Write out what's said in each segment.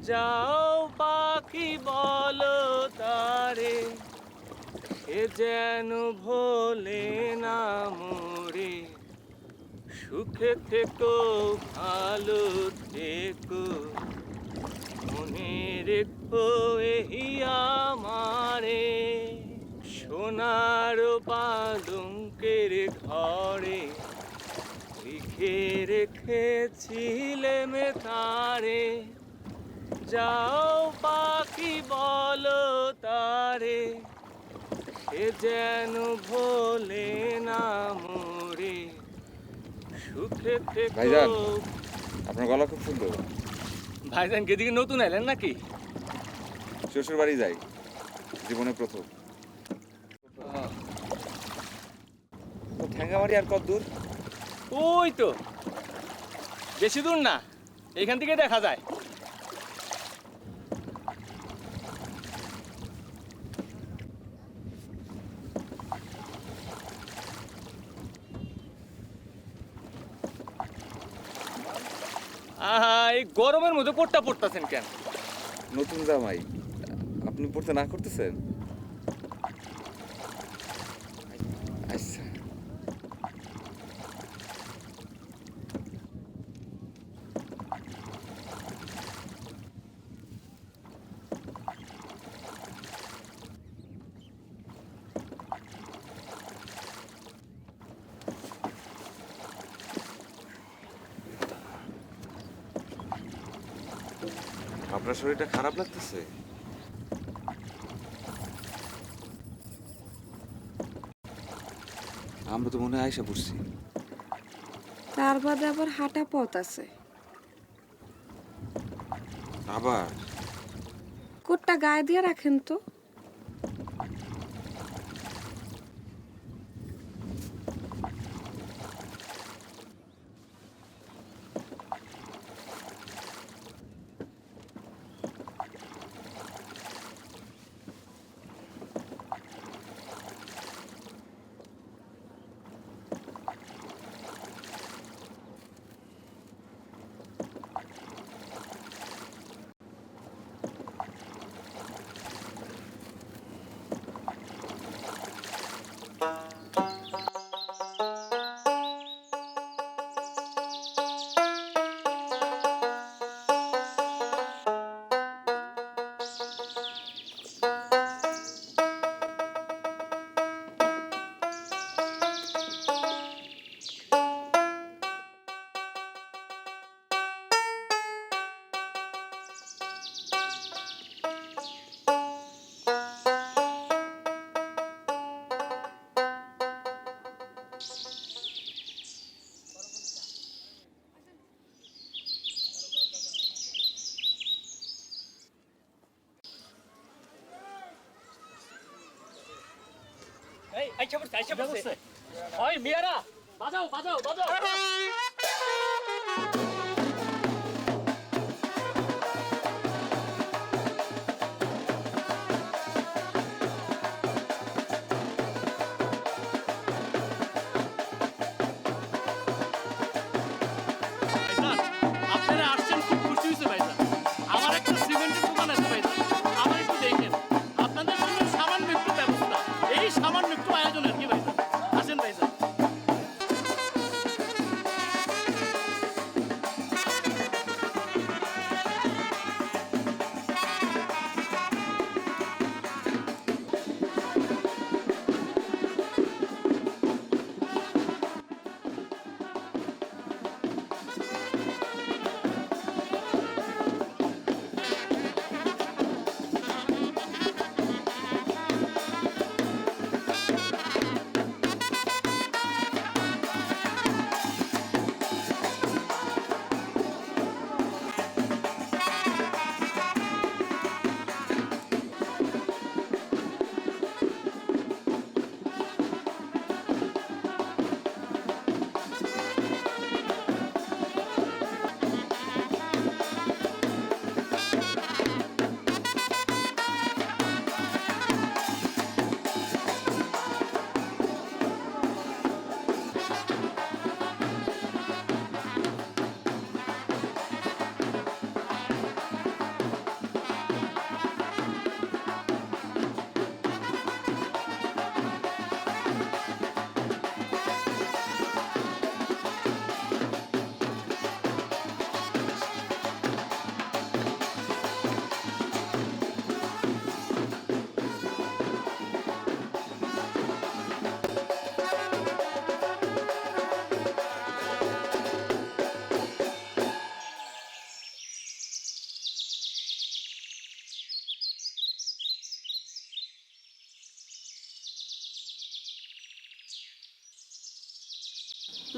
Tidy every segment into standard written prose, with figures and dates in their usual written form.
যাও পাখি বলো তারে, সে যেন ভোলে না মোরে। সুখে থেকো ভালো থেকো, মনে রেখো এই আমারে। সোনার পালঙ্কের ঘরে লিখে রেখেছিলে তারে। যাও পাখি বলো তারে, সে যেন ভোলে না মোরে। সুখে থেকো। ভাইজান, আপনার গলা খুব সুন্দর। ভাইজান এদিকে নতুন এলেন নাকি? শ্বশুর বাড়ি যাই, জীবনে প্রথম। তো ঠ্যাঙ্গামারি আর কত দূর? ওই তো, বেশি দূর না, এখান থেকে দেখা যায়। আহা, এই গরমের মধ্যে কোটটা পড়তেছেন কেন? নতুন জামাই, আপনি পড়তে না করতেছেন? আচ্ছা। আপনার শরীরটা খারাপ লাগতেছে? আমরা তো মনে হয় আয়সা পড়ছি। তার বাদে আবার হাঁটা পথ আছে। আবার কোটটা গায়ে দিয়ে রাখেন তো। এই আইসা পড়ছে। ওই মিয়ারা, বাজাও বাজাও বাজাও। ভাইজান, আপনারা আসছেন, খুব খুশি হয়েছে ভাইজান। আমার একটা সিমেন্টের দোকান আছে ভাইজান, আমার একটু দেখেন। আপনাদের জন্য সামান্য একটু ব্যবস্থা, এই সামান্য একটু আয়োজন আর কি ভাইজান। আসেন ভাইজান।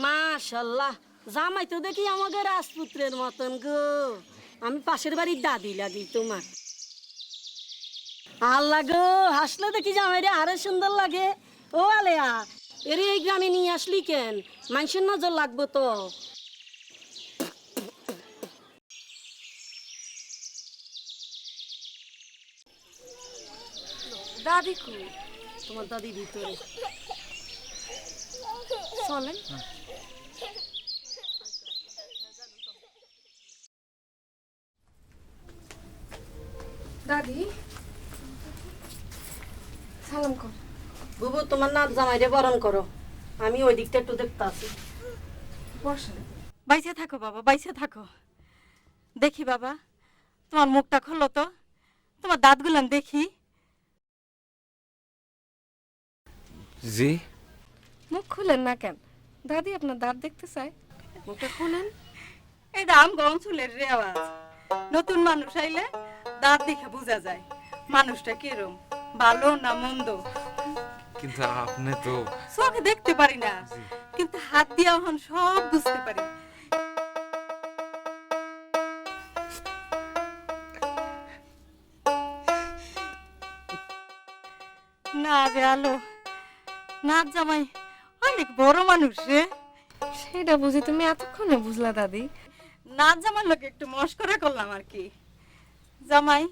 মাশাল্লাহ, জামাই তো দেখি আমাকে রাজপুত্রের মতন গো। আমি পাশের বাড়ির দাদি লাগি তোমার। আল্লাহ গো, হাসলে দেখি জামাই রে আরো সুন্দর লাগে। ও আলেয়া, এর এই গ্রামে নিয়ে আসলি কেন? মানুষের নজর লাগবো তো। দাদি কু তোমার দাদি ভিতরে। চলেন। দাদি সালাম কর। বুবু, তোমার নাচ জামাই রে বরণ করো। আমি ওই দিকটা একটু দেখতে আছি। বসেন। বাইসে থাকো বাবা, বাইসে থাকো। দেখি বাবা, তোমার মুখটা খোলো তো, তোমার দাঁতগুলান দেখি। জি মুখ খুলেন না কেন? দাদি আপনার দাঁত দেখতে চায়, মুখটা খুলেন। এটা আমগো অঞ্চলের রেওয়াজ। নতুন মানুষ আইলে দাঁত দেখে বোঝা যায় মানুষটা কিরম, ভালো না মন্দ। কিন্তু আপনি তো চোখে দেখতে পারি না, কিন্তু হাত দিয়ে এখন সব বুঝতে পারি। না রে আলো, নাচ জামাই অনেক বড় মানুষ রে। সেটা বুঝি তুমি এতক্ষণে বুঝলা দাদি? নাচ জামাই লোক একটু মস্করা করলাম আর কি। জামাই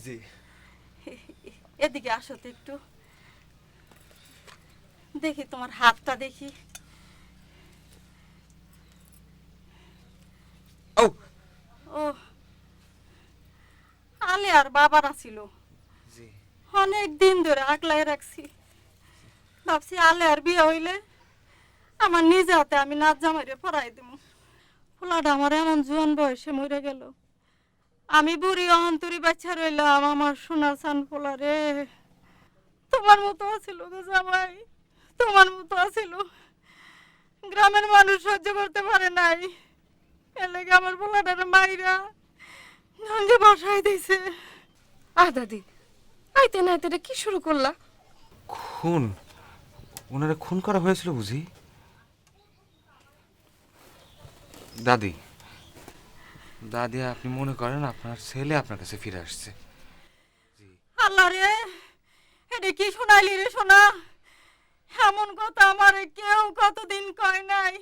জি এদিকে আসো তো একটু, দেখি তোমার হাতটা দেখি। ও ও, আলে আর বাবারা ছিল, জি অনেক দিন ধরে আগলাই রাখছি। ভাবছি আলে আর বিয়ে হইলে আমার নিজে হাতে আমি নাচ জামাইরে পড়াই দিব। পোলাটা আমার এমন জোয়ান বয়সে মরে গেল। আমি বুড়ি অহন্তরি বাচ্চা রইলাম। আমার সোনা চান পোলা রে, তোমার মতো আছিল গো জামাই, তোমার মতো আছিল। গ্রামের মানুষ সহ্য করতে পারে নাই, এলাকা আমার পোলাটার মাইরা গঞ্জে বসাই দিছে। দাদি আইতে না আইতে কি শুরু করলা? খুন, ওনারে খুন করা হয়েছিল বুঝি? দাদি দাদি আপনি মনে করেন আপনার ছেলে আপনার কাছে ফিরে আসছে? আল্লাহ রে, এটা কি শোনাইলি রে সোনা? এমন কথা আমারে কেউ কতদিন কয় নাই।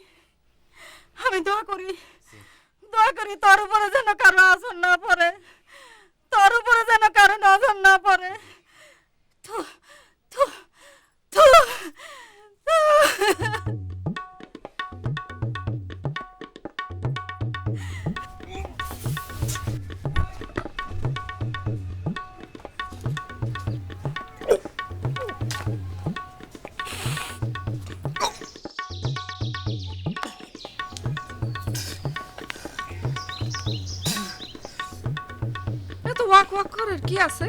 আমি দোয়া করি তোর উপরে যেন কারো আসন না পড়ে, তোর উপরে যেন কারো নজর না পড়ে। থু, থু, থু, থু। এত ওয়াক ওয়াক করার কি আছে?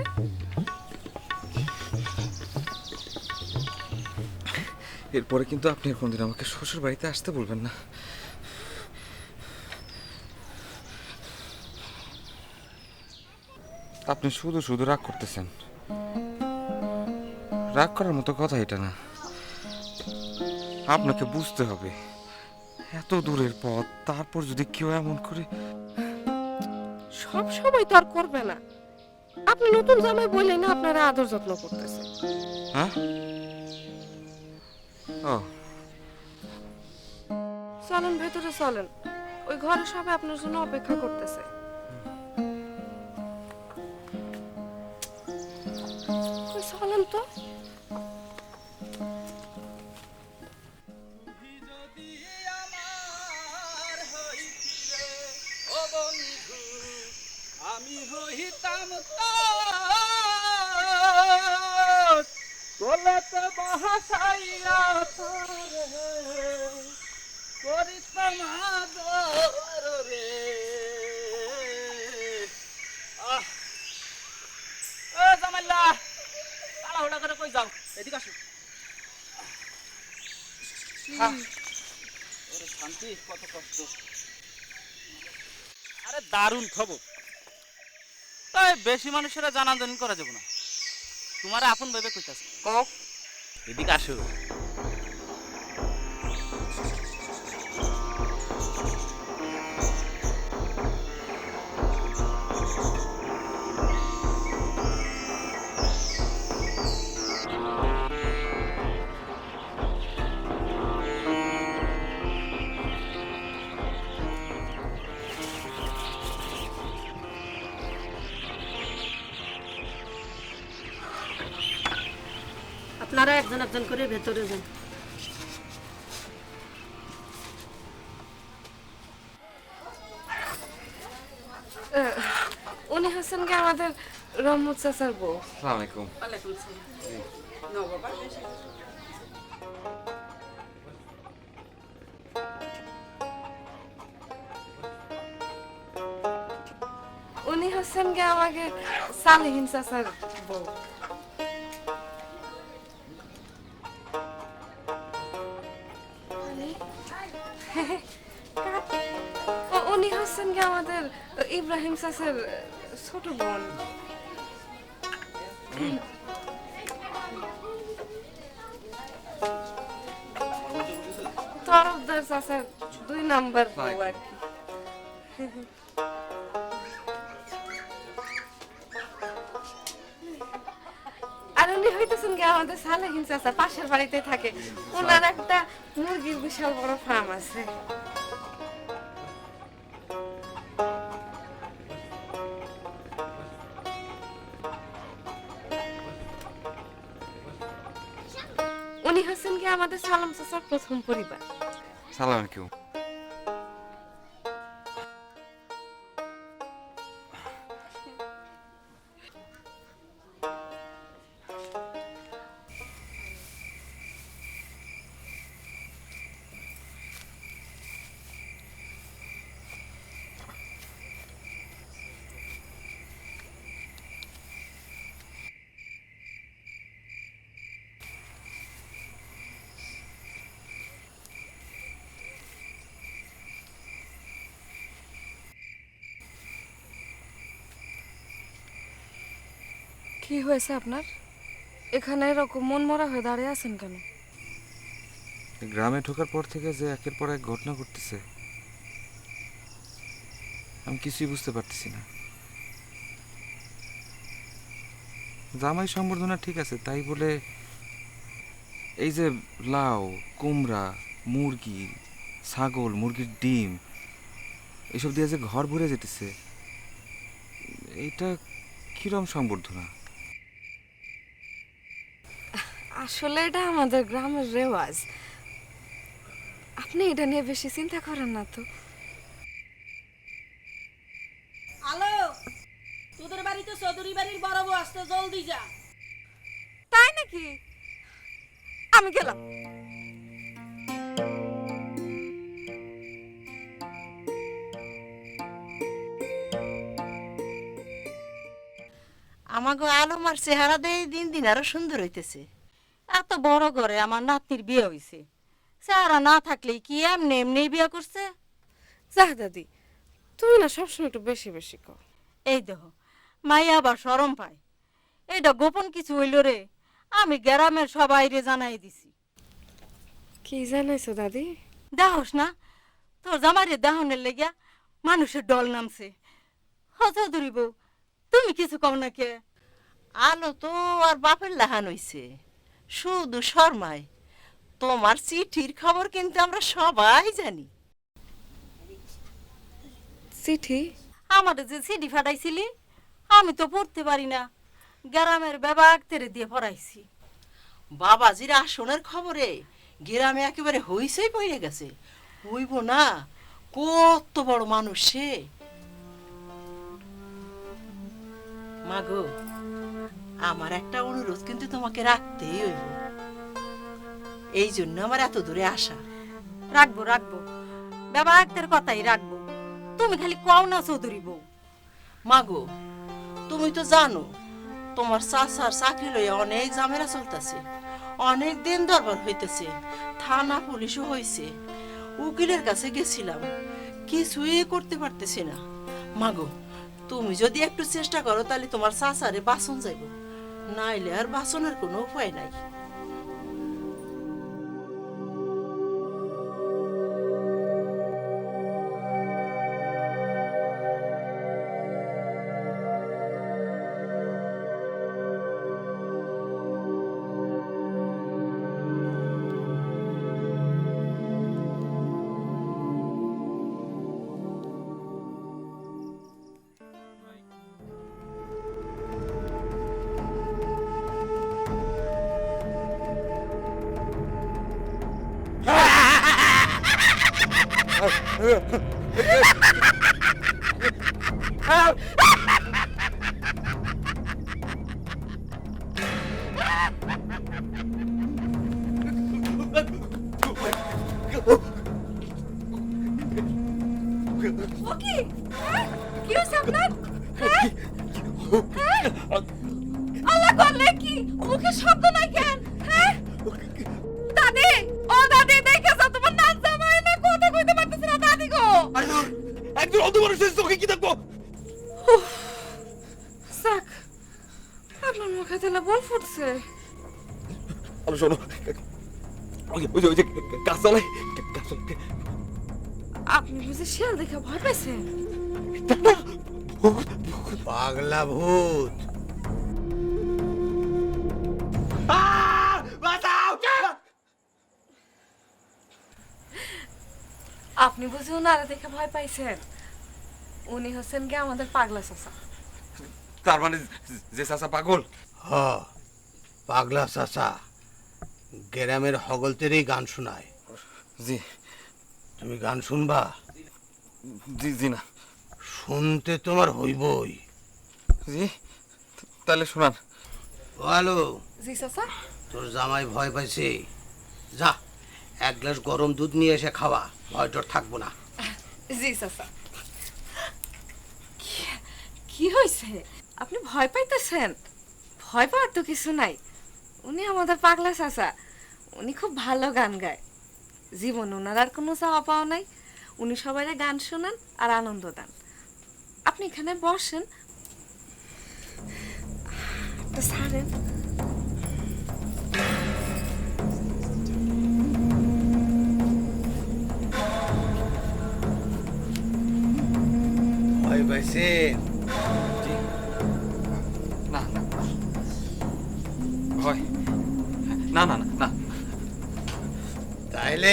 এরপরে কিন্তু আপনি আর কোনদিন আমাকে শ্বশুর বাড়িতে আসতে বলবেন না। আপনি শুধু শুধু রাগ করতেছেন। রাগ করার মতো কথা এটা না। আপনাকে বুঝতে হবে এত দূরের পথ, তারপর যদি কেউ এমন করে। সব সময় তো আর করবে না। আপনি নতুন জামাই বললেন না আপনারা আদর যত্ন করতেছে। হ্যাঁ ও চলেন ভেতরে চলেন, ওই ঘরে সবাই আপনার জন্য অপেক্ষা করতেছে। ওই চলেন তো। আমি হইতাম তোলাতে বাহাসাইয়া করিতাম আদর রে। জামাইল্লা, তাড়াহুড়া করে কই যাও? এদিকে আসো। ওরে শান্তি, কত কষ্ট। আরে দারুণ খবর। তাই বেশি মানুষেরা জানাজানি করা যাবে না। তোমার আপন ভেবে কইতাছে। এদিকে আসো। আপনারা একজন একজন করে ভেতরে যান। উনি হচ্ছেন কি আমাদের রহমত চাচার বউ। আসসালামু আলাইকুম। উনি হচ্ছেন কি আমাকে সালেহিন চাচার বউ। উনি হচ্ছেন কি আমাদের ইব্রাহিম চাচার ছোট বোন। তরফদার চাচার 2 নাম্বার বউ আর কি। আর উনি হইতেছেন কি আমাদের সালেহিন চাচা, পাশের বাড়িতে থাকে। ওনার একটা মুরগির বিশাল বড় ফার্ম আছে। উনি হচ্ছেন কি আমাদের সালাম চাচার প্রথম পরিবার। সালাম আলাইকুম। কি হয়েছে আপনার? এখানে এরকম মন মরা হয়ে দাঁড়িয়ে আছেন কেন? গ্রামে ঢোকার পর থেকে যে একের পর এক ঘটনা ঘটতেছে, আমি কিছুই বুঝতে পারতেছি না। জামাই সম্বর্ধনা ঠিক আছে, তাই বলে এই যে লাউ, কুমড়া, মুরগি, ছাগল, মুরগির ডিম এসব দিয়ে যে ঘর ভরে যেতেছে, এটা কিরম সম্বর্ধনা? আসলে এটা আমাদের গ্রামের রেওয়াজ। আপনি এটা নিয়ে বেশি চিন্তা করেন না তো। আলো, তোদের বাড়িতে চৌধুরী বাড়ির বড় বউ আসতে, জলদি যা। তাই নাকি? আমি গেলাম। আমাগো আলমার চেহারা দেই দিন দিন আরো সুন্দর হইতেছে। এত বড় ঘরে আমার নাতনির বিয়ে হইছে, চেহারা না থাকলে কি এমনি এমনি বিয়ে করছে? যাহ দাদি, তুমি না সবসময় একটু বেশি বেশি কর। এই দেখো, মাইয়া আবার শরম পায়। এইটা গোপন কিছু হইল রে, আমি গ্রামের সবাই রে জানাই দিছি। কি জানাইছো দাদি? দেখোস না, তোর জামাইরে দেহনের লেগিয়া মানুষের ডল নামছে। হ চৌধুরী বউ, তুমি কিছু কম না কে? আলো তো আর বাপের লাহান হইছে, শুধু শর্মায়। তোমার চিঠির খবর কিন্তু আমরা সবাই জানি। চিঠি? আমার যে সিডি ফাটাইছিলি, আমি তো পড়তে পারি না, গ্রামের বাবা আক্তেরে দিয়ে পড়াইছি। বাবাজির আসনের খবরে গ্রামে একেবারে হইসই পড়ে গেছে। হইব না, কত বড় মানুষ সে। মাগো, আমার একটা অনুরোধ কিন্তু তোমাকে রাখতেই হইব। এই জন্য আমার এত দূরে আসা। রাখবো রাখবো, বাবা আক্তের কথাই রাখবো। তুমি খালি কও না চৌধুরী বউ। মাগো, তুমি তো জানো তোমার চাচার চাকরি লইয়া অনেক ঝামেলা চলতেছে, অনেক দিন দরবার হইতেছে, থানা পুলিশও হইছে, উকিলের কাছে গেছিলাম, কিছুই করতে পারতেছি না। মাগো, তুমি যদি একটু চেষ্টা করো তাহলে তোমার চাচারে বাঁচন যাইব, নাইলে আর বাঁচনের কোনো উপায় নাই। ও কি হ্যাঁ? কি হয়েছে আপনার হ্যাঁ? হ্যাঁ? আল্লাহ করলে কি মুখে শব্দ নাই কেন হ্যাঁ দাদি ও দাদি দেখে যাও তোমার নাচ জামাই না কথা কইতে পারতেছ না দাদি গো একজন অন্ধ মানুষের চোখে কি দেখবো? সাক আপনার মুখে তাহলে বল ফুটছে আরে শোনো, ওই যে কাজ চালাই, আপনি বুঝি শিয়াল দেখে ভয় পেয়েছেন পাগলা ভূত। আপনি বুঝি ওনারা দেখে ভয় পাইছেন উনি হচ্ছেন কি আমাদের পাগলা চাচা তার মানে যে চাচা পাগল? হ, পাগলা চাচা গ্রামের হগলতেরই গান শোনায়। জি তুমি গান শুনবা? জি জি না। শুনতে তোমার হইবই। জি তাহলে শোনান। হ্যালো, জি চাচা তোর জামাই ভয় পাইছে, যা এক গ্লাস গরম দুধ নিয়ে এসে খাওয়া, ভয় টর থাকবো না। জি চাচা কি হয়েছে আপনি ভয় পাইতেছেন? ভয় পাওয়ার তো কিছু নাই উনি আমাদের পাগলা চাচা উনি খুব ভালো গান গায় জীবন ওনার আর কোনো চাওয়া পাওয়া নাই উনি সবাই গান শোনান আর আনন্দ দেন আপনি এখানে বসেন তো ছাড়েন ভয় পাইছে? না না ভয় না না না না তাইলে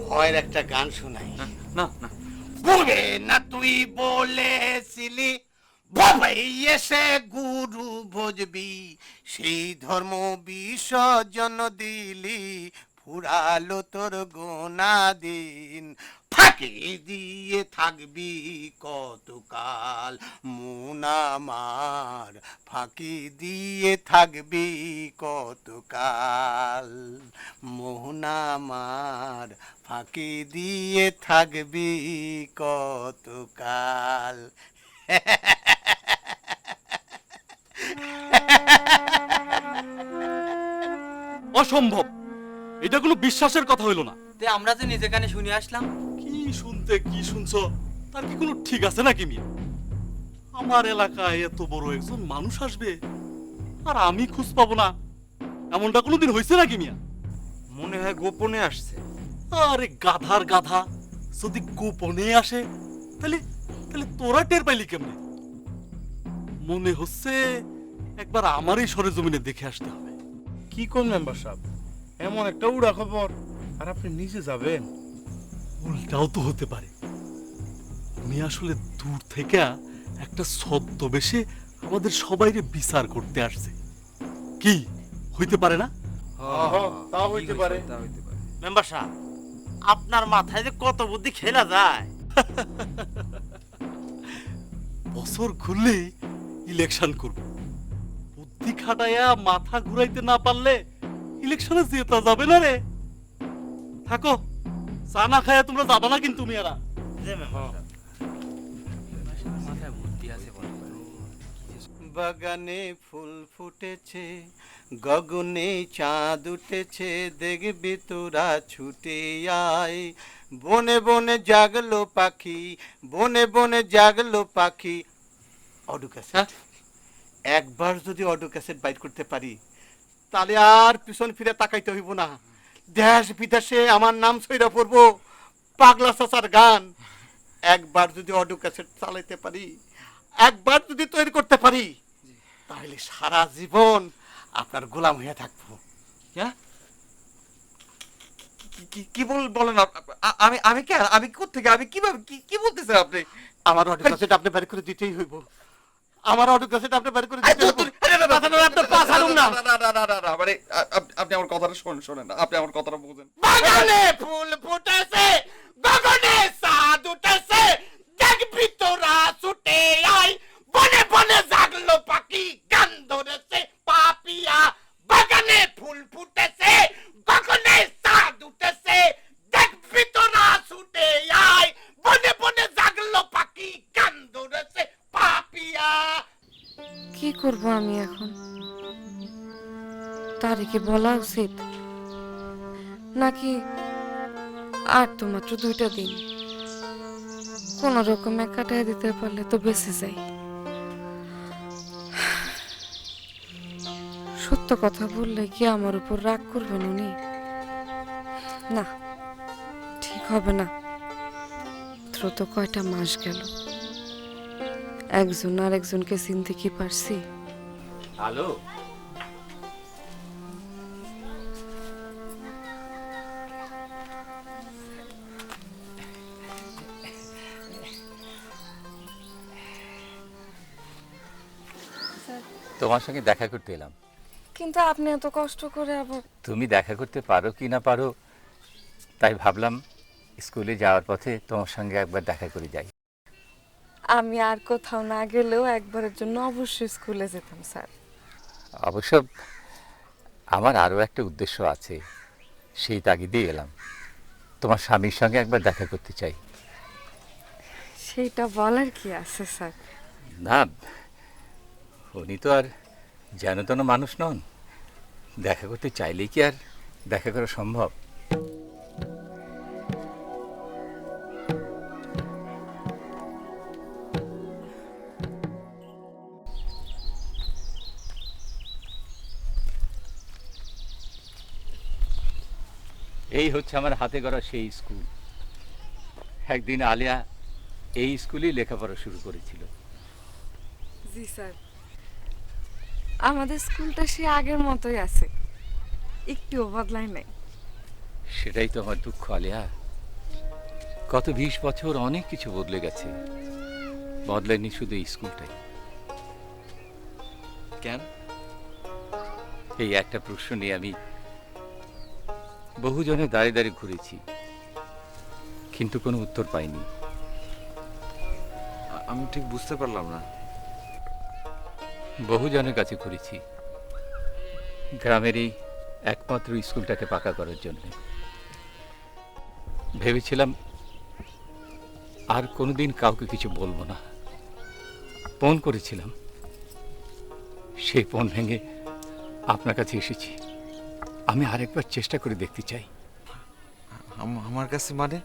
ভয়ের একটা গান শোনাই। না না বলে না তুই বলেছিলি বাবাই এসে গুরু ভজবি, সেই ধর্ম বিসর্জন দিলি, ফুরালো তোর গোনা দিন, ফাঁকি দিয়ে থাকবি কতকাল, মন আমার ফাঁকি দিয়ে থাকবি কতকাল, মোহন আমার ফাঁকি দিয়ে থাকবি কতকাল। অসম্ভব এটা কোনো বিশ্বাসের কথা হইল না তে আমরা যে নিজে কানে শুনে আসলাম। কি শুনতে কি শুনছো তার কি কোনো ঠিক আছে নাকি মিয়া আমার এলাকায় এত বড় একজন মানুষ আসবে আর আমি খোঁজ পাবো না এমনটা কোনোদিন হয়েছে নাকি মিয়া মনে হয় গোপনে আসছে। আরে গাধার গাধা যদি গোপনে আসে তাহলে তাহলে তোরা টের পাইলি কেমনে মনে হচ্ছে একবার আমারই সরেজমিনে দেখে আসতে হবে কি কোন মেম্বার সাহেব, এমন একটা উড়া খবর আর আপনি নিজে যাবেন? উল্টাও তো হতে পারে উনি আসলে দূর থেকে একটা ছদ্মবেশে আমাদের সবাইকে বিচার করতে আসছে কি হইতে পারে না তা হইতে পারে। মেম্বার সাহেব, আপনার মাথায় যে কত বুদ্ধি খেলা যায়। বছর ঘুরলেই ইলেকশন করব বুদ্ধি খাটাইয়া মাথা ঘুরাইতে না পারলে ইলেকশনে জেতা যাবে না রে থাকো চা না খায়া তোমরা যাবা না কিন্তু মেয়েরা যে মেম্বার সাহেব। বাগানে ফুল ফুটেছে, গগনে চাঁদ উঠেছে, দেখবি তোরা ছুটে আয়, বনে বনে জাগলো পাখি, বনে বনে জাগলো পাখি। অডিও ক্যাসেট, একবার যদি অডিও ক্যাসেট বাইট করতে পারি তাহলে আর পিছন ফিরে তাকাইতে হইব না, দেশ বিদেশে আমার নাম ছইরা পড়বো পাগলা চাচার গান। একবার যদি অডিও ক্যাসেট চালাইতে পারি, একবার যদি তৈরি করতে পারি, তাহলে সারা জীবন আপনার গোলাম হয়ে থাকবো। হ্যাঁ কি বলেন আমি আমি কে আমি কোত্থেকে আমি কিভাবে কি বলতেছেন আপনি? আমার অডিও ক্যাসেট আপনি বের করে দিতেই হইব, আমার অডিও ক্যাসেট আপনি বের করে দিতে হইব। মানে আপনি আমার কথাটা শোনেন, আপনি আমার কথাটা বুঝেন। বাগানে ফুল ফুটেছে, গগনে করব আমি এখন? তারে কি বলা উচিত, নাকি আর তো মাত্র 2টা দিন, কোন রকমে কাটায় দিতে পারলে তো বেঁচে যাই। সত্য কথা বললে কি আমার উপর রাগ করবেন উনি? না, ঠিক হবে না। তো কয়টা মাস গেল, একজন আর একজনকে চিনতে কি পারছি? হ্যালো, তোমার সঙ্গে দেখা করতে এলাম। কিন্তু আপনি এত কষ্ট করে আবার? তুমি দেখা করতে পারো কি না পারো, তাই ভাবলাম স্কুলে যাওয়ার পথে তোমার সঙ্গে একবার দেখা করে যাই। আমি আর কোথাও না গেলেও একবারের জন্য অবশ্যই স্কুলে যেতাম স্যার। অবশ্য আমার আরও একটা উদ্দেশ্য আছে, সেই তাগিদেই এলাম। তোমার স্বামীর সঙ্গে একবার দেখা করতে চাই। সেইটা বলার কি আছে স্যার? না, উনি তো আর যেন তেন মানুষ নন, দেখা করতে চাইলেই কি আর দেখা করা সম্ভব? এই হচ্ছে আমার হাতে গড়া সেই স্কুল। একদিন আলিয়া এই স্কুলেই লেখাপড়া শুরু করেছিল। জি স্যার, আমাদের স্কুলটা সে আগের মতোই আছে, একটুও বদলায় নাই। সেটাই তো আমার দুঃখ আলিয়া। গত 20 বছর অনেক কিছু বদলে গেছে, বদলায়নি শুধু এই স্কুলটাই। কেন? এই একটা প্রশ্ন নিয়ে আমি বহুজনে দাঁড়িয়ে দাঁড়িয়ে ঘুরেছি, কিন্তু কোনো উত্তর পাইনি। আমি ঠিক বুঝতে পারলাম না। বহুজনের কাছে ঘুরেছি, গ্রামের এই একমাত্র স্কুলটাকে পাকা করার জন্য। ভেবেছিলাম আর কোনোদিন কাউকে কিছু বলবো না। পণ করেছিলাম, সেই পণ ভেঙে আপনার কাছে এসেছি। আমি আরেকবার চেষ্টা করে দেখতে চাই। আমার কাছে মানে?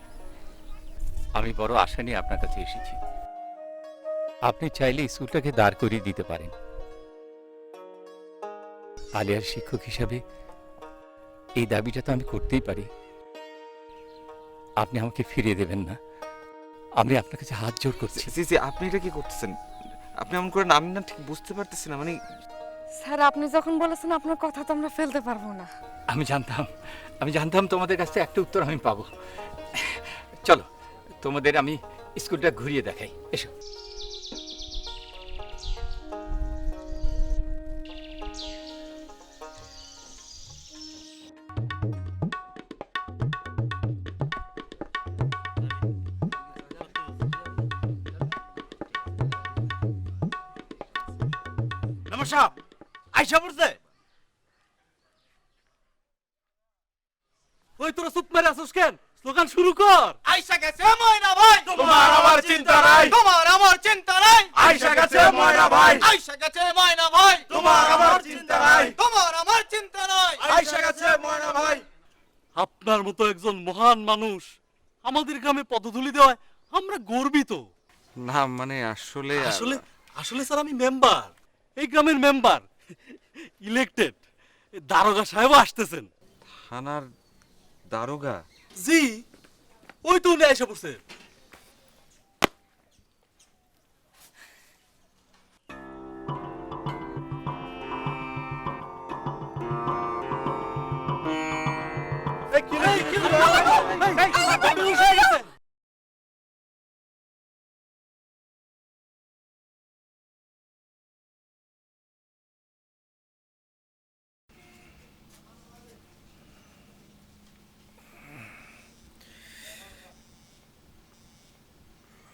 আমি বড় আশা নিয়ে আপনার কাছে এসেছি। আপনি চাইলে স্কুলটাকে দাঁড় করিয়ে দিতে পারেন। আলিয়ার শিক্ষক হিসাবে এই দাবিটা তো আমি করতেই পারি। আপনি আমাকে ফিরিয়ে দেবেন না, আমি আপনার কাছে হাত জোড় করছি। আপনি এটা কি করতেছেন? আপনি এমন করে আমি না ঠিক বুঝতে পারতেছি না। মানে স্যার, আপনি যখন বলেছেন আপনার কথা তো আমরা ফেলতে পারবো না। আমি জানতাম তোমাদের কাছে একটা উত্তর আমি পাবো। চলো, তোমাদের আমি স্কুলটা ঘুরিয়ে দেখাই, এসো। নমস্কার, আইসা পড়ছে। ওই তোরা চুপ মেরে আসুস কেন? স্লোগান শুরু কর। আইসা গেছে ময়না ভাই, তোমার আমার চিন্তা নাই। তোমার আমার চিন্তা নাই। আইসা গেছে ময়না ভাই, আইসা গেছে ময়না ভাই, তোমার আমার চিন্তা নাই। তোমার আমার চিন্তা নাই। আইসা গেছে ময়না ভাই। আপনার মতো একজন মহান মানুষ আমাদের গ্রামে পদধূলি দেওয়ায় আমরা গর্বিত। না, মানে আসলে আসলে আসলে স্যার আমি মেম্বার, এই গ্রামের মেম্বার, ইলেক্টেড। দারোগা সাহেব আসতেছেন। থানার দারোগা? জি, ওই তো উনি এসে পড়ছে।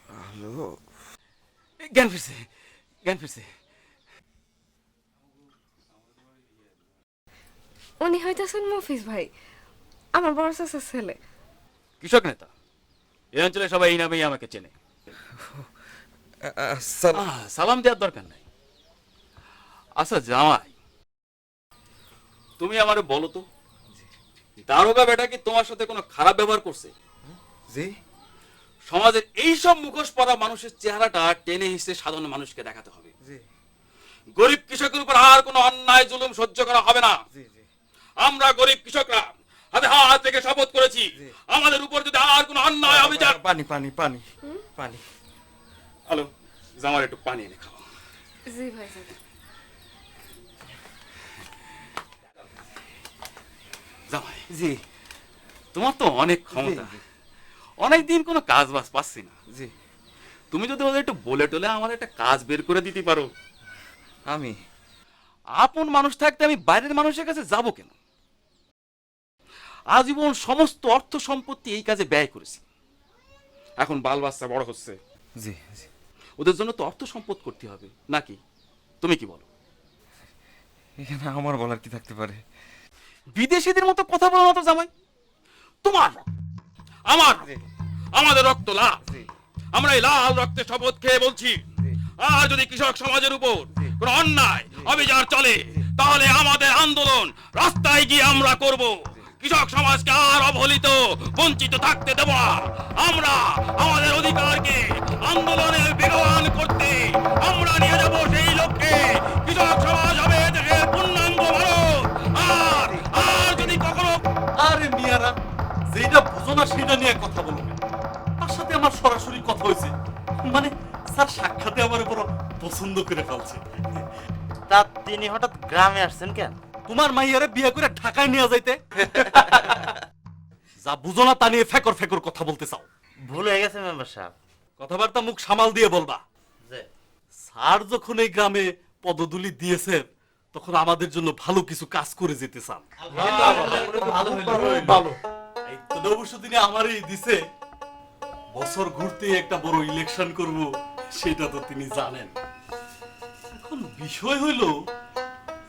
হ্যালো? জ্ঞান ফিরছে, জ্ঞান ফিরছে। উনি হইতেছেন মফিজ ভাই, আমার বড় চাচার ছেলে। কৃষক নেতা, এই অঞ্চলে সবাই এই নামেই আমাকে চেনে। সালাম দেওয়ার দরকার নাই। আচ্ছা জামাই, তুমি আমারে বলো তো, দারোগা বেটা কি তোমার সাথে কোনো খারাপ ব্যবহার করছে? জি সমাজের এই সব মুখোশ পরা মানুষের চেহারাটা টেনে হিসেবে সাধারণ মানুষকে দেখাতে হবে। জি গরিব কৃষকের উপর আর কোনো অন্যায় জুলুম সহ্য করা হবে না। জি জি আমরা গরিব কৃষকরা হাতে হাত থেকে শপথ করেছি, আমাদের উপর যদি আর কোনো অন্যায় অবিচার। পানি পানি পানি পানি। হ্যালো, জামার একটু পানি এনে খাও। জি ভাইজান। জামাই, জি তোমার তো অনেক ক্ষমতা, অনেকদিন কোনো কাজ বাজ পাচ্ছি না। জি তুমি যদি ওদের একটু বলে টলে আমার একটা কাজ বের করে দিতে পারো। আমি আপন মানুষ থাকতে আমি বাইরের মানুষের কাছে যাব কেন? আজীবন সমস্ত অর্থ সম্পত্তি এই কাজে ব্যয় করেছি। এখন বাল বাচ্চা বড় হচ্ছে, জি জি ওদের জন্য তো অর্থ সম্পদ করতে হবে নাকি? তুমি কি বলো? এখানে আমার বলার কি থাকতে পারে? বিদেশিদের মতো কথা বলো না তো জামাই। তোমার রক্ত, আমার রক্ত, আমাদের রক্ত লাল। আমরা এই লাল রক্তে শপথ খেয়ে বলছি, আর যদি কৃষক সমাজের উপর কোনো অন্যায় অবিচার চলে তাহলে আমাদের আন্দোলন রাস্তায় গিয়ে আমরা করব। কৃষক সমাজকে আর অবহেলিত বঞ্চিত থাকতে দেব না। আমরা আমাদের অধিকারকে আন্দোলনে বেগবান করতে আমরা নিয়ে যাব সেই লক্ষ্যে। কৃষক সমাজ হবে দেশের পূর্ণাঙ্গ ভারত। আর আর যদি কখনো আরে মিয়ারা যেটা বুঝো না সেটা নিয়ে কথা বলবে। তার সাথে আমার সরাসরি কথা হয়েছে, মানে স্যার সাক্ষাতে আমার বড় পছন্দ করে ফেলছে। তা তিনি হঠাৎ গ্রামে আসছেন কেন? তোমার মাইয়ারে বিয়ে করে ঢাকায় নিয়ে যাইতে। যা বুঝো না তা নিয়ে ফেকর ফেকর কথা বলতে চাও। ভুল হয়ে গেছে মেম্বার সাহেব। কথাবার্তা মুখ সামাল দিয়ে বলবা। যে স্যার যখন এই গ্রামে পদধূলি দিয়েছেন তখন আমাদের জন্য ভালো কিছু কাজ করে যেতে চান। ভালো এই তো অবশ্য তিনি আমারই দিছে। বছর ঘুরতে একটা বড় ইলেকশন করব সেটা তো তিনি জানেন। এখন বিষয় হইল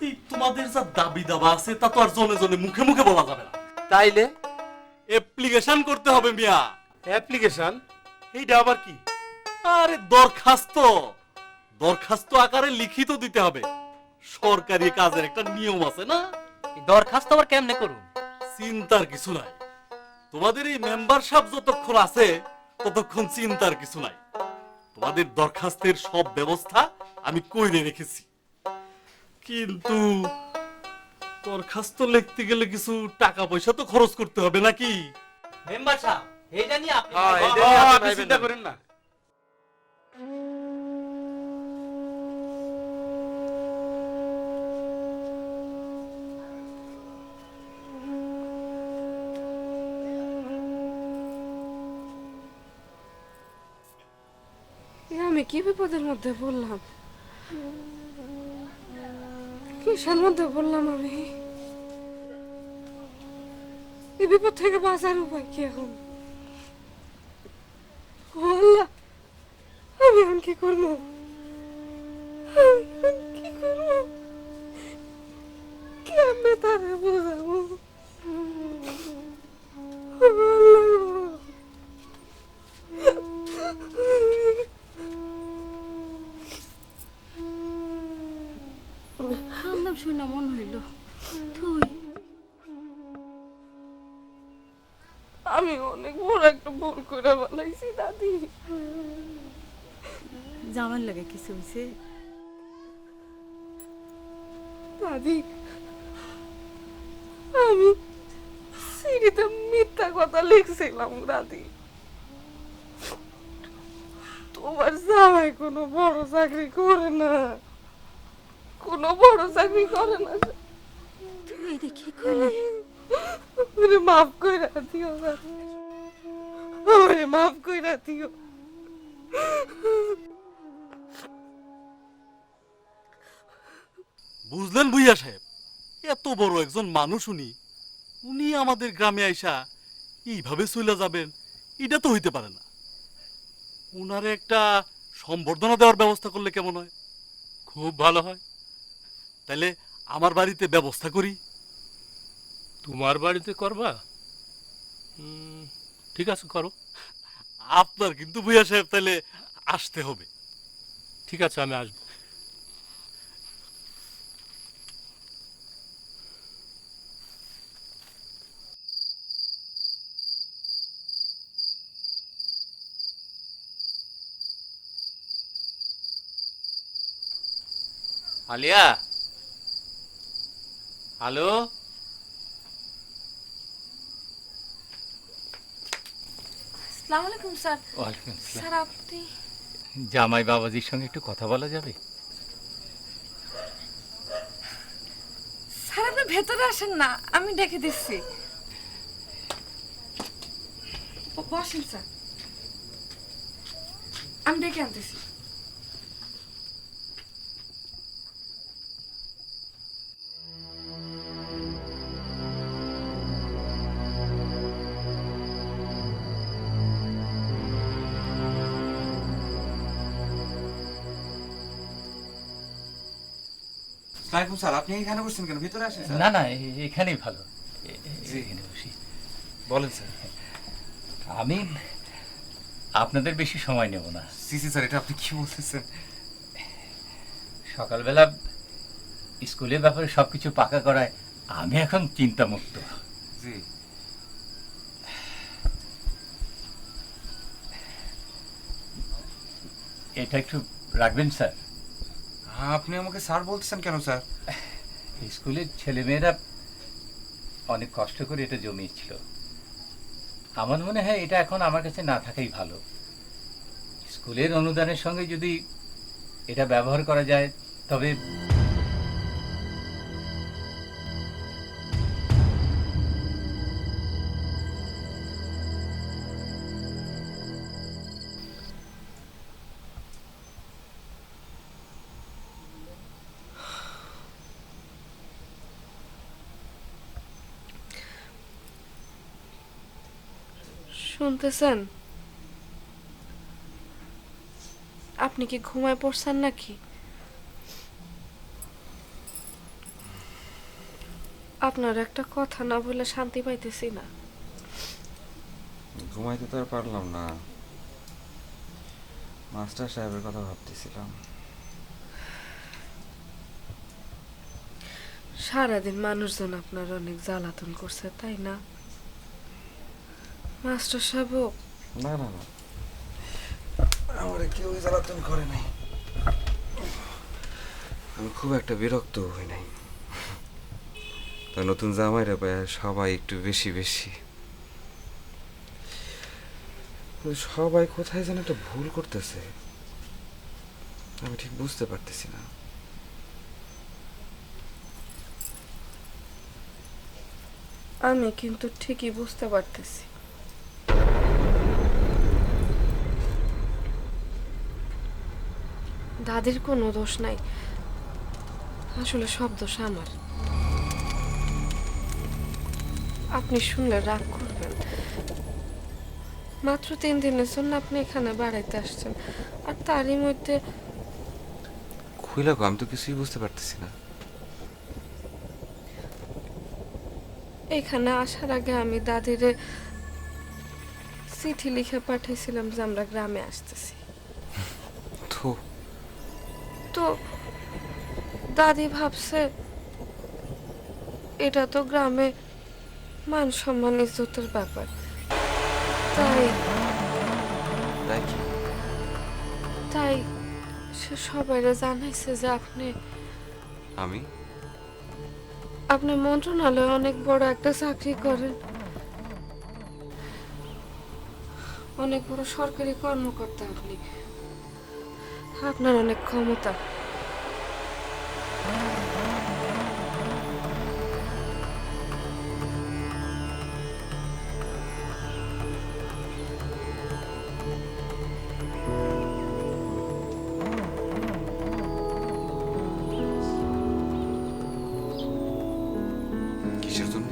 এই তোমাদের যা দাবি দাবা আছে তা তো আর জনে জনে মুখে মুখে বলা যাবে না। তাইলে অ্যাপ্লিকেশন করতে হবে মিয়া। অ্যাপ্লিকেশন এইটা আবার কি? আরে দরখাস্ত, দরখাস্ত আকারে লিখিত দিতে হবে। সরকারি কাজের একটা নিয়ম আছে না? দরখাস্ত আবার কেমনে করুন? চিন্তার কিছু নাই। তোমাদের এই মেম্বারশিপ যতক্ষণ আছে ততক্ষণ চিন্তার কিছু নাই। তোমাদের দরখাস্তের সব ব্যবস্থা আমি কইরে রেখেছি। কিন্তু দরখাস্ত লিখতে গেলে কিছু টাকা পয়সা তো খরচ করতে হবে নাকি? মেম্বার সাহেব এইটা নিয়ে আপনি আপনি চিন্তা করেন না। আমি কি বিপদের মধ্যে পড়লাম? কিসের মধ্যে পড়লাম আমি? এই বিপদ থেকে বাঁচার উপায় কি এখন? ও আল্লাহ, আমি এখন কি করবো? আমি এখন কি করবো? কেমনে তারে বোঝাবো? ও আল্লাহ, কান্দাম শুনে মন হইল তুই আমি অনেক বড় একটা ভুল করে বলাইছি দাদি। জামার লাগে কিছু হয়েছে? দাদি, আমি সিঁড়িতে মিথ্যা কথা লিখছিলাম দাদি। তোমার জামাই কোনো বড় চাকরি করে না, কোনো বড় চাকরি করে না। তুই এটা কি করলি? আমারে মাফ কইরা দিও দাদি, আমারে মাফ কইরা দিও। বুঝলেন ভুইয়া সাহেব, এত বড় একজন মানুষ উনি, উনি আমাদের গ্রামে আইসা এইভাবে চলে যাবেন এটা তো হইতে পারে না। উনারে একটা সম্বর্ধনা দেওয়ার ব্যবস্থা করলে কেমন হয়? খুব ভালো হয়। তাইলে আমার বাড়িতে ব্যবস্থা করি। তোমার বাড়িতে করবা? ঠিক আছে, করো। আপনার কিন্তু ভুইয়া সাহেব তাইলে আসতে হবে। ঠিক আছে, আমি আসবো। আলিয়া, হ্যালো। আসসালামু আলাইকুম স্যার। ওয়ালাইকুম আসসালাম। স্যার আপনি জামাই বাবাজির সঙ্গে একটু কথা বলা যাবে? স্যার আপনি ভেতরে আসেন না, আমি ডেকে দিচ্ছি। বসেন স্যার, আমি ডেকে আনতেছি। সালামালাইকুম স্যার, আপনি এখানে বসছেন কেন? ভিতরে আসেন স্যার। না না, এখানেই ভালো। জি। এখানে বসি। বলেন স্যার। আমি আপনাদের বেশি সময় নেব না। সিসি স্যার, এটা আপনি কি বলতেছেন? সকালবেলা স্কুলের ব্যাপারে সবকিছু পাকা করায় আমি এখন চিন্তামুক্ত। জি। এটা একটু রাখবেন স্যার। আপনি আমাকে স্যার বলতেছেন কেন স্যার? স্কুলের ছেলেমেয়েরা অনেক কষ্ট করে এটা জমিয়েছিল। আমার মনে হয় এটা এখন আমার কাছে না থাকাই ভালো। স্কুলের অনুদানের সঙ্গে যদি এটা ব্যবহার করা যায় তবে শুনতেছেন? আপনি কি ঘুমায় পড়ছেন নাকি? আপনার একটা কথা না বলে শান্তি পাইতেছি না। ঘুমাইতে তো আর পারলাম না, মাস্টার সাহেবের কথা ভাবতেছিলাম। সারাদিন মানুষজন আপনার অনেক জ্বালাতন করছে, তাই না? মাস্টার সাহেব না না না, আমার কেউ জ্বালাতন করে নাই। আমি খুব একটা বিরক্ত হই নাই। তা নতুন জামাইরা পায় সবাই একটু বেশি বেশি। সবাই কোথায় যেন একটা ভুল করতেছে, আমি ঠিক বুঝতে পারতেছি না। আমি কিন্তু ঠিকই বুঝতে পারতেছি। দাদির কোনো দোষ নাই, আসলে সব দোষ আমার। আপনি শুনলে রাগ করবেন। মাত্র 3 দিনের জন্য আপনি এখানে বেড়াইতে আসছেন, আর তারই মধ্যে খুইলা গো, আমি তো কিছুই বুঝতে পারতেছি না। এখানে আসার আগে আমি দাদিরে চিঠি লিখে পাঠাইছিলাম যে আমরা গ্রামে আসতেছি। তো তো দাদি ভাবছে এটা তো গ্রামে মান সম্মান ইজ্জতের ব্যাপার, তাই তাই কি? তাই সে সবাইরে জানাইছে যে আমি আপনি মন্ত্রণালয়ে অনেক বড় একটা চাকরি করেন, অনেক বড় সরকারি কর্মকর্তা। আপনার অনেক ক্ষমতা। কিসের জন্য?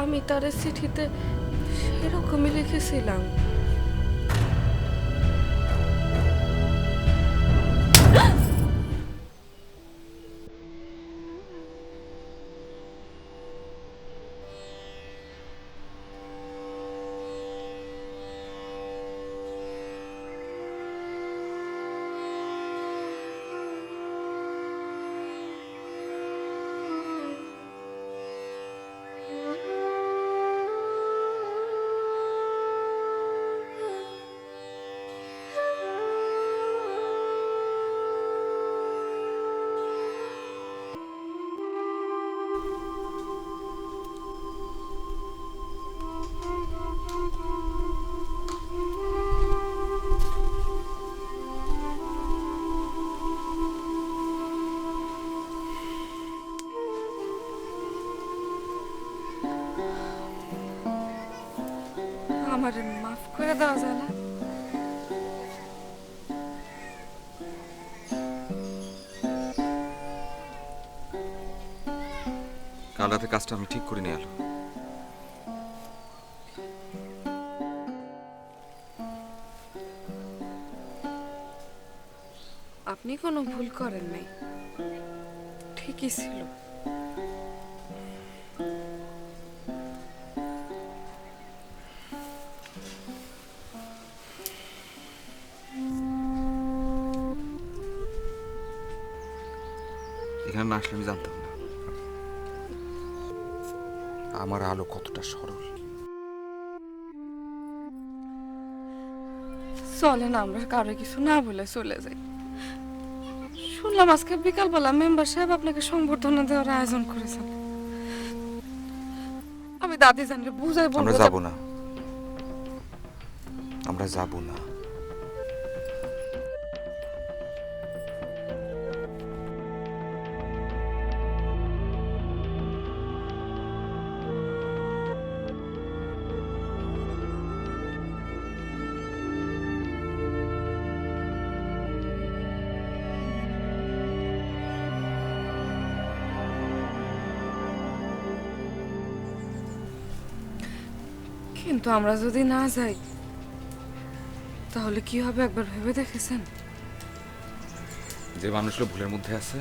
আমি তার চিঠিতে সেরকমই লিখেছিলাম। আমার মাফ করে দেওয়া যায় না? কাল রাতে কাজটা আমি ঠিক করে নিয়ে এলো। আপনি কোনো ভুল করেন নাই, ঠিকই ছিল। এখানে না আসলে আমি জানতাম না আমার আলো কতটা সরল। চলেন আমরা কারো কিছু না বলে চলে যাই। শুনলাম আজকে বিকালবেলা মেম্বার সাহেব আপনাকে সংবর্ধনা দেওয়ার আয়োজন করেছেন। আমি দাদি জানলে বুঝাই বলবো। আমরা যাব না, আমরা যাব না। কিন্তু আমরা যদি না যাই তাহলে কি হবে একবার ভেবে দেখেছেন? যে মানুষগুলো ভুলের মধ্যে আছে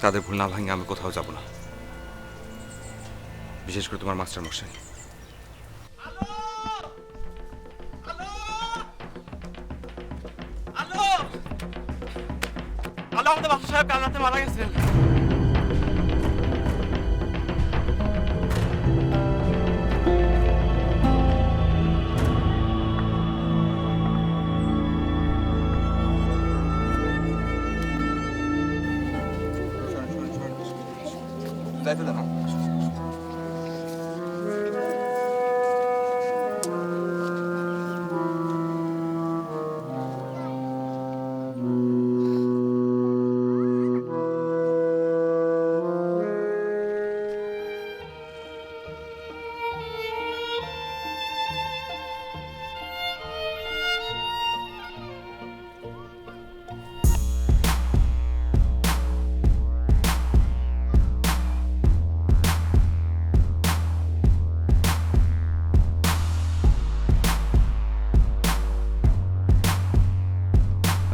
তাদের ভুল না ভাঙে আমি কোথাও যাব না, বিশেষ করে তোমার মাস্টার মশাই। আলো আলো, আমাদের বাসা সাহেব কাল রাতে মারা গেছেন।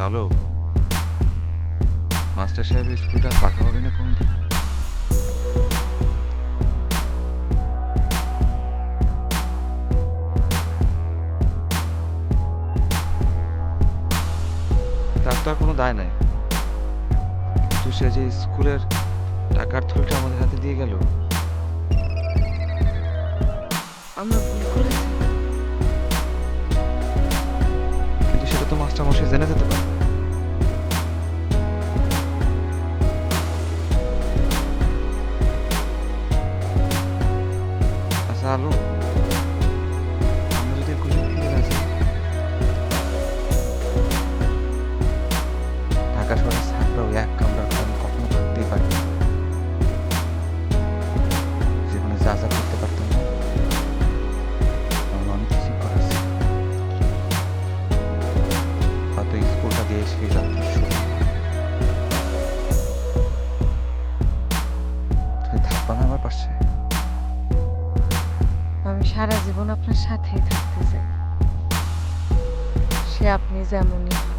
হ্যালো, মাস্টার সাহেবের স্কুলটা ফাঁকা হবে না কোনদিন? তার তো আর কোনো দায় নাই, কিন্তু সে যে স্কুলের টাকার থলিটা আমাদের হাতে দিয়ে গেল। আমরা ভুল করেছি, কিন্তু সেটা তো মাস্টার মশাই জেনে যেতে পারে। আচ্ছা আলো, আমরা যদি এগুলো ফিরে আসি, ঢাকা শহরের ছাত্রও এক কামরার ঘরে কখনো থাকতেই পারে না। জীবনে যা যা করতে পারতাম না, আমার অনেক কিছুই করার ছিল। হয়তো স্কুলটা দিয়ে সেই যাত্রা শুরু। তুমি থাকবা না আমার পাশে? আমি সারা জীবন আপনার সাথেই থাকতে চাই, সে আপনি যেমনই হন।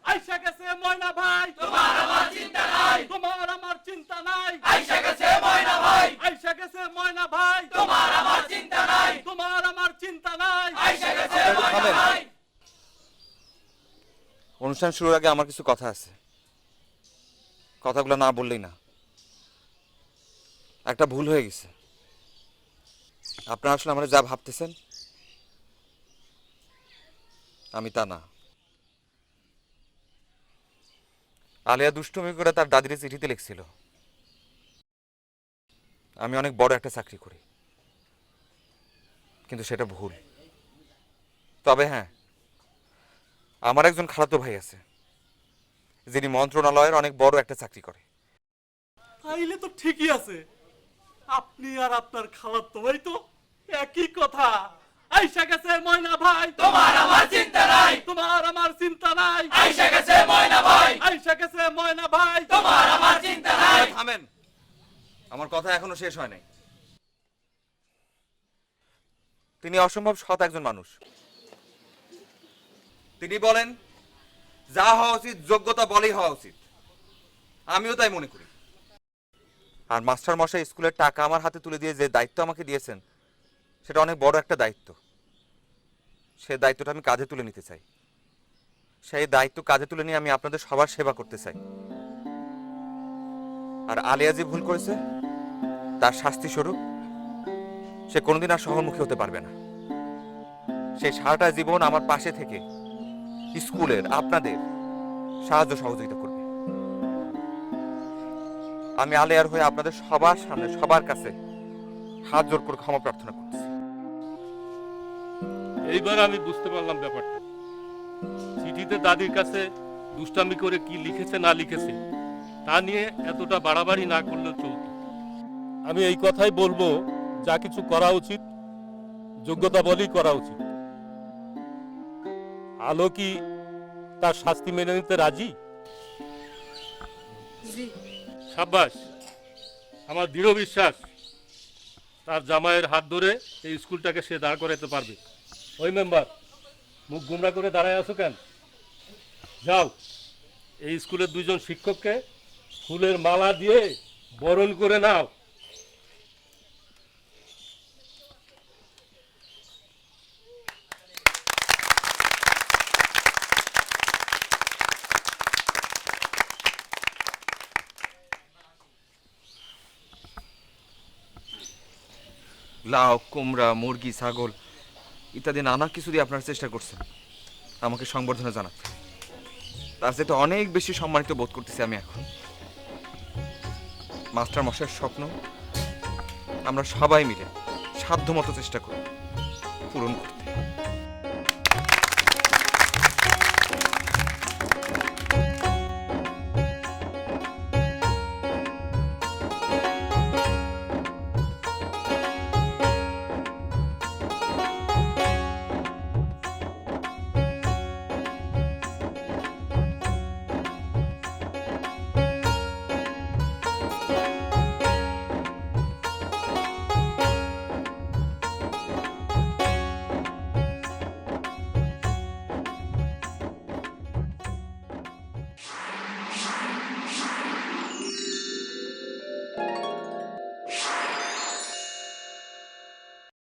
আইসা গেছে ময়না ভাই, তোমার আমার চিন্তা নাই, তোমার আমার চিন্তা নাই। আইসা গেছে ময়না ভাই, আইসা গেছে ময়না ভাই, তোমার আমার চিন্তা নাই, তোমার আমার চিন্তা নাই। আইসা গেছে ময়না ভাই। অনুষ্ঠান শুরুর আগে আমার কিছু কথা আছে, কথাগুলো না বললেই না। একটা ভুল হয়ে গেছে। আপনারা আসলে আমরা যা ভাবতেছেন আমি তা না। আলিয়া দুষ্টুমি করে তার দাদির চিঠিতে লিখছিল আমি অনেক বড় একটা চাকরি করি, কিন্তু সেটা ভুল। তবে হ্যাঁ, আমার একজন খালাতো ভাই আছে যিনি মন্ত্রণালয়ের অনেক বড় একটা চাকরি করে। তাইলে তো ঠিকই আছে, আপনি আর আপনার খালাতো ভাই তো একই কথা। আইসা গেছে ময়না ভাই, তোমার আমার চিন্তা নাই, তোমার আমার চিন্তা নাই। আইসা গেছে ময়না ভাই, আইসা গেছে ময়না ভাই, তোমার আমার চিন্তা নাই। থামেন, আমার কথা এখনো শেষ হয় নাই। তিনি অসম্ভব সৎ একজন মানুষ। তিনি বলেন যা হওয়া উচিত যোগ্যতা বলেই হওয়া উচিত, আমিও তাই মনে করি। আর মাস্টার মশাই স্কুলের টাকা আমার হাতে তুলে দিয়ে যে দায়িত্ব আমাকে দিয়েছেন সেটা অনেক বড় একটা দায়িত্ব। সেই দায়িত্বটা আমি কাজে তুলে নিতে চাই। সেই দায়িত্ব কাজে তুলে নিয়ে আমি আপনাদের সবার সেবা করতে চাই। আর আলিয়া যে ভুল করেছে তার শাস্তি স্বরূপ সে কোনোদিন আর শহরমুখী হতে পারবে না। সেই সারাটা জীবন আমার পাশে থেকে স্কুলের আপনাদের সাহায্য সহযোগিতা করবে। আমি আলিয়ার হয়ে আপনাদের সবার সামনে সবার কাছে হাত জোর করে ক্ষমা প্রার্থনা করতেছি। এইবার আমি বুঝতে পারলাম ব্যাপারটা। চিঠিতে দাদির কাছে দুষ্টামি করে কি লিখেছে না লিখেছে তা নিয়ে এতটা বাড়াবাড়ি না করলেও চলত। আমি এই কথাই বলবো, যা কিছু করা উচিত যোগ্যতা বলেই করা উচিত। আলো কি তার শাস্তি মেনে নিতে রাজি? জি। সাব্বাস, আমার দৃঢ় বিশ্বাস তার জামাইয়ের হাত ধরে এই স্কুলটাকে সে দাঁড় করাতে পারবে। ওই মেম্বার, মুখ গুমরা করে দাঁড়ায় আছো কেন? যাও, এই স্কুলের দুইজন শিক্ষককে ফুলের মালা দিয়ে বরণ করে নাও। লাউ, কুমড়া, মুরগি, ছাগল ইত্যাদি নানা কিছু দিয়ে আপনারা চেষ্টা করছেন আমাকে সংবর্ধনা জানাতে। তার যেটা অনেক বেশি সম্মানিত বোধ করতেছি আমি এখন। মাস্টার মশাইয়ের স্বপ্ন আমরা সবাই মিলে সাধ্যমতো চেষ্টা করি পূরণ করতে।